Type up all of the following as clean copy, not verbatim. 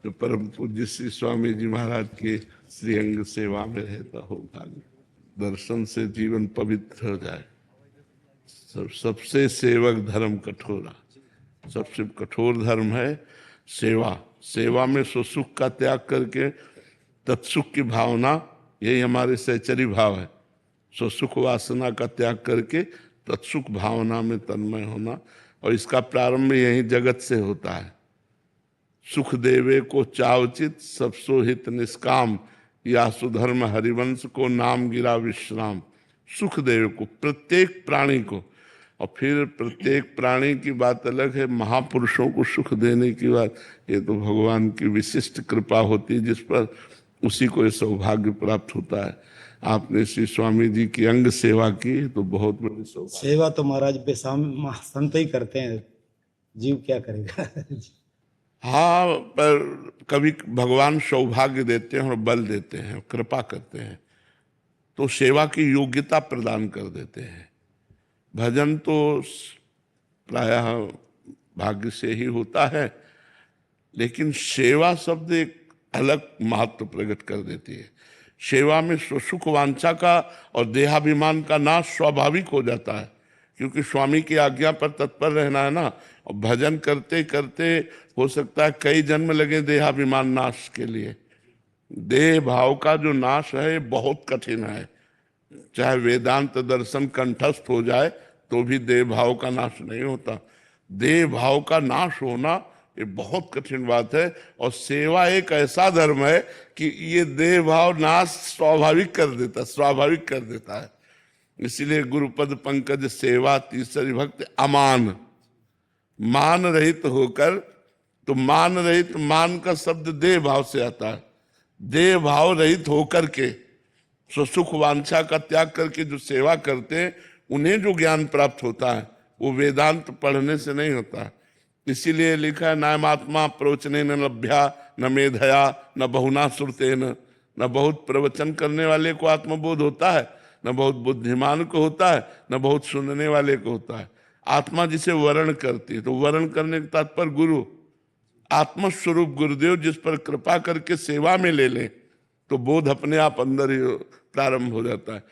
तो परम पूज्य श्री स्वामी जी महाराज के श्रीअंग सेवा में रहता होगा, दर्शन से जीवन पवित्र हो जाए। सबसे सेवक धर्म कठोरा, सबसे कठोर धर्म है सेवा। सेवा में सुख का त्याग करके तत्सुख की भावना, यही हमारे सहचरी भाव है। सुख वासना का त्याग करके तत्सुख भावना में तन्मय होना, और इसका प्रारंभ यही जगत से होता है। सुख देवे को चावचित सब सोहित निष्काम, या सुधर्म हरिवंश को नाम गिरा विश्राम। सुख देवे को, प्रत्येक प्राणी को, और फिर प्रत्येक प्राणी की बात अलग है, महापुरुषों को सुख देने की बात, ये तो भगवान की विशिष्ट कृपा होती है जिस पर उसी को ये सौभाग्य प्राप्त होता है। आपने श्री स्वामी जी की अंग सेवा की तो बहुत बड़ी सौभाग्य। सेवा तो महाराज संत ही करते हैं, जीव क्या करेगा। हाँ, पर कभी भगवान सौभाग्य देते हैं और बल देते हैं, कृपा करते हैं, तो सेवा की योग्यता प्रदान कर देते हैं। भजन तो प्रायः भाग्य से ही होता है, लेकिन सेवा शब्द एक अलग महत्व प्रकट कर देती है। सेवा में सुख वांछा का और देहाभिमान का नाश स्वाभाविक हो जाता है, क्योंकि स्वामी की आज्ञा पर तत्पर रहना है ना। और भजन करते करते हो सकता है कई जन्म लगे देहाभिमान नाश के लिए। देह भाव का जो नाश है बहुत कठिन है। चाहे वेदांत दर्शन कंठस्थ हो जाए तो भी देह भाव का नाश नहीं होता। देह भाव का नाश होना ये बहुत कठिन बात है। और सेवा एक ऐसा धर्म है कि ये देह भाव नाश स्वाभाविक कर देता है। इसीलिए गुरुपद पंकज सेवा तीसरी भक्ति अमान, मान रहित होकर, तो मान रहित, मान का शब्द देह भाव से आता है। देह भाव रहित होकर के सुख वांछा का त्याग करके जो सेवा करते हैं, उन्हें जो ज्ञान प्राप्त होता है वो वेदांत पढ़ने से नहीं होता। इसीलिए लिखा है, नायमात्मा प्रवचने न लभ्या न मेधया न बहुना श्रुतेन। न बहुत प्रवचन करने वाले को आत्मबोध होता है, न बहुत बुद्धिमान को होता है, न बहुत सुनने वाले को होता है। आत्मा जिसे वर्ण करती है, तो वर्ण करने का तात्पर्य गुरु, आत्मस्वरूप गुरुदेव जिस पर कृपा करके सेवा में ले लें तो बोध अपने आप अंदर ही प्रारंभ हो जाता है।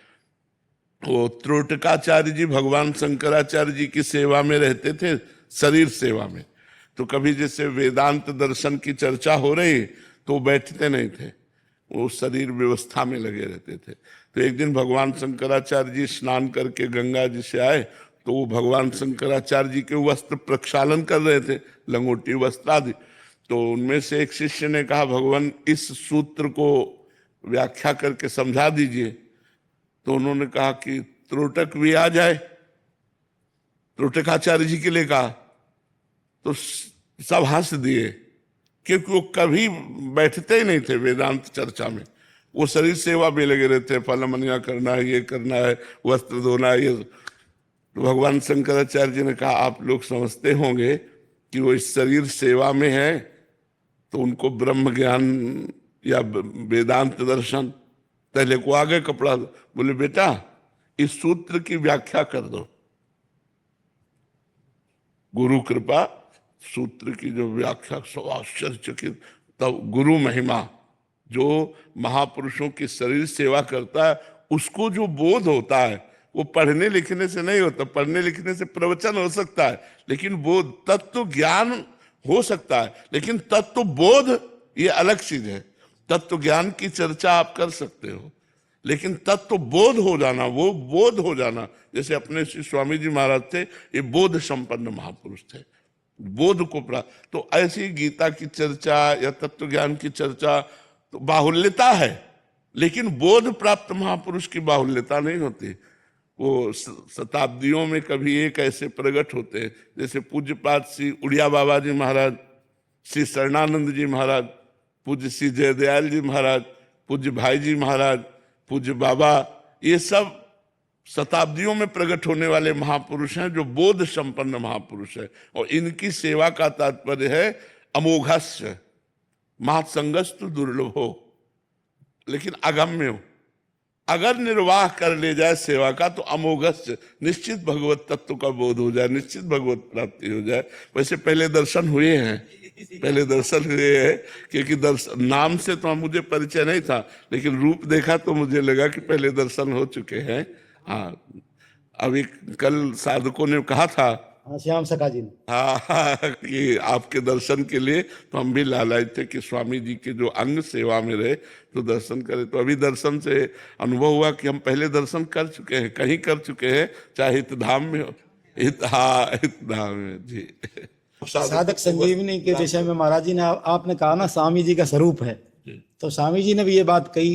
वो त्रोटकाचार्य जी भगवान शंकराचार्य जी की सेवा में रहते थे, शरीर सेवा में। तो कभी जैसे वेदांत दर्शन की चर्चा हो रही तो बैठते नहीं थे, वो शरीर व्यवस्था में लगे रहते थे। तो एक दिन भगवान शंकराचार्य जी स्नान करके गंगा जी से आए, तो वो भगवान शंकराचार्य जी के वस्त्र प्रक्षालन कर रहे थे, लंगोटी वस्त्र आदि। तो उनमें से एक शिष्य ने कहा, भगवान इस सूत्र को व्याख्या करके समझा दीजिए। तो उन्होंने कहा कि त्रोटक भी आ जाए, त्रोटकाचार्य जी के लिए कहा। तो सब हंस दिए, क्योंकि वो कभी बैठते ही नहीं थे वेदांत चर्चा में। वो शरीर सेवा में लगे रहते हैं, फलमनिया करना है, ये करना है, वस्त्र धोना है, ये। तो भगवान शंकराचार्य जी ने कहा, आप लोग समझते होंगे कि वो इस शरीर सेवा में है, तो उनको ब्रह्म ज्ञान या वेदांत दर्शन, पहले को आगे कपड़ा। बोले बेटा इस सूत्र की व्याख्या कर दो। गुरु कृपा सूत्र की जो व्याख्या, सब आश्चर्यचकित। तब गुरु महिमा, जो महापुरुषों की शरीर सेवा करता है उसको जो बोध होता है वो पढ़ने लिखने से नहीं होता। पढ़ने लिखने से प्रवचन हो सकता है, लेकिन बोध, तत्व ज्ञान हो सकता है, लेकिन तत्व बोध ये अलग चीज है। तत्व ज्ञान की चर्चा आप कर सकते हो, लेकिन तत्व बोध हो जाना, वो बोध हो जाना, जैसे अपने श्री स्वामी जी महाराज थे, ये बोध संपन्न महापुरुष थे, बोध को प्राप्त। तो ऐसी गीता की चर्चा या तत्व ज्ञान की चर्चा तो बाहुल्यता है, लेकिन बोध प्राप्त महापुरुष की बाहुल्यता नहीं होती। वो शताब्दियों में कभी एक ऐसे प्रकट होते हैं, जैसे पूज्यपाद श्री उड़िया बाबा जी महाराज, श्री शरणानंद जी महाराज, पूज्य श्री जयदयाल जी महाराज, पूज्य भाई जी महाराज, पूज्य बाबा, ये सब शताब्दियों में प्रकट होने वाले महापुरुष हैं, जो बोध संपन्न महापुरुष है। और इनकी सेवा का तात्पर्य है अमोघस्य, महासंगस्तु दुर्लभो, लेकिन अगम्य हो। अगर निर्वाह कर ले जाए सेवा का तो अमोघस्य, निश्चित भगवत तत्व का बोध हो जाए, निश्चित भगवत प्राप्ति हो जाए। वैसे पहले दर्शन हुए हैं, पहले दर्शन ये है, क्योंकि दर्शन नाम से तो मुझे परिचय नहीं था, लेकिन रूप देखा तो मुझे लगा कि पहले दर्शन हो चुके हैं। हाँ, अभी कल साधकों ने कहा था, हाँ, श्याम सखा जी ने। हाँ, कि आपके दर्शन के लिए तो हम भी लालायित थे कि स्वामी जी के जो अंग सेवा में रहे तो दर्शन करें। तो अभी दर्शन से अनुभव हुआ कि हम पहले दर्शन कर चुके हैं, कहीं कर चुके हैं, चाहे हितधाम में हो। हितधाम में जी। साधक संजीवनी के विषय में महाराज जी ने आपने कहा ना स्वामी जी का स्वरूप है, तो स्वामी जी ने भी ये बात कही।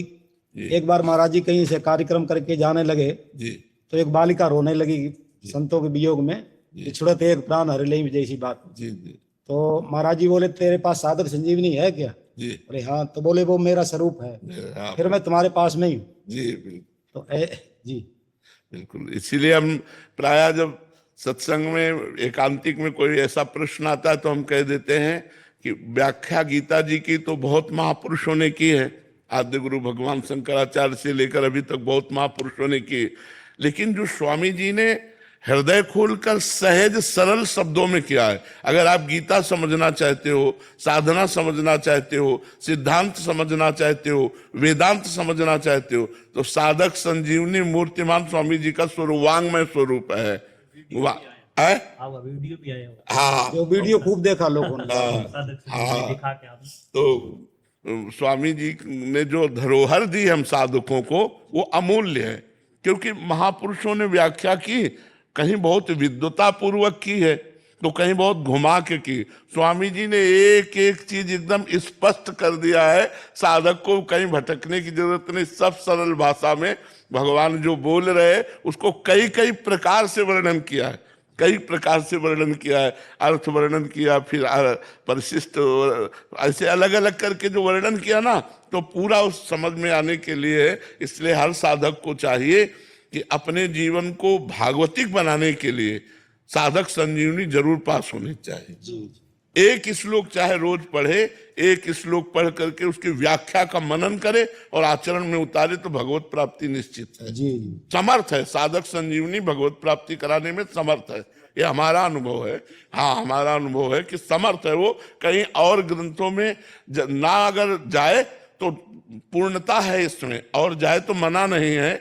एक बार महाराज जी कहीं से कार्यक्रम करके जाने लगे जी तो एक बालिका रोने लगी संतों के वियोग में, बिछड़त एक प्राण हर ले जैसी बात। जी जी तो महाराज जी बोले तेरे पास साधक संजीवनी है क्या? जी अरे हाँ। तो बोले वो मेरा स्वरूप है, आप- फिर मैं तुम्हारे पास नहीं हूँ। जी बिल्कुल तो जी बिल्कुल। इसीलिए हम प्रायः जब सत्संग में एकांतिक में कोई ऐसा प्रश्न आता है तो हम कह देते हैं कि व्याख्या गीता जी की तो बहुत महापुरुषों ने की है, आद्य गुरु भगवान शंकराचार्य से लेकर अभी तक बहुत महापुरुषों ने की, लेकिन जो स्वामी जी ने हृदय खोलकर सहज सरल शब्दों में किया है। अगर आप गीता समझना चाहते हो, साधना समझना चाहते हो, सिद्धांत समझना चाहते हो, वेदांत समझना चाहते हो, तो साधक संजीवनी मूर्तिमान स्वामी जी का स्वरूप वांगमय स्वरूप है। है? वीडियो भी आया हुआ हाँ, जो वीडियो खूब देखा लोगों ने। है, दिखा के आपने। तो स्वामी जी ने जो धरोहर दी हम साधकों को वो अमूल्य है, क्योंकि महापुरुषों ने व्याख्या की, कहीं बहुत विद्वता पूर्वक की है तो कहीं बहुत घुमा के की। स्वामी जी ने एक एक चीज एकदम स्पष्ट कर दिया है, साधक को कहीं भटकने की जरूरत नहीं। सब सरल भाषा में भगवान जो बोल रहे उसको कई कई प्रकार से वर्णन किया है, कई प्रकार से वर्णन किया है, अर्थ वर्णन किया, फिर परिशिष्ट, ऐसे अलग अलग करके जो वर्णन किया ना, तो पूरा उस समझ में आने के लिए इसलिए हर साधक को चाहिए कि अपने जीवन को भागवतिक बनाने के लिए साधक संजीवनी जरूर पास होनी चाहिए। एक श्लोक चाहे रोज पढ़े, एक श्लोक पढ़ करके उसकी व्याख्या का मनन करे और आचरण में उतारे तो भगवत प्राप्ति निश्चित है। जी समर्थ है साधक संजीवनी भगवत प्राप्ति कराने में, समर्थ है। ये हमारा अनुभव है। हाँ, हमारा अनुभव है कि समर्थ है वो। कहीं और ग्रंथों में ना अगर जाए तो पूर्णता है इसमें, और जाए तो मना नहीं है,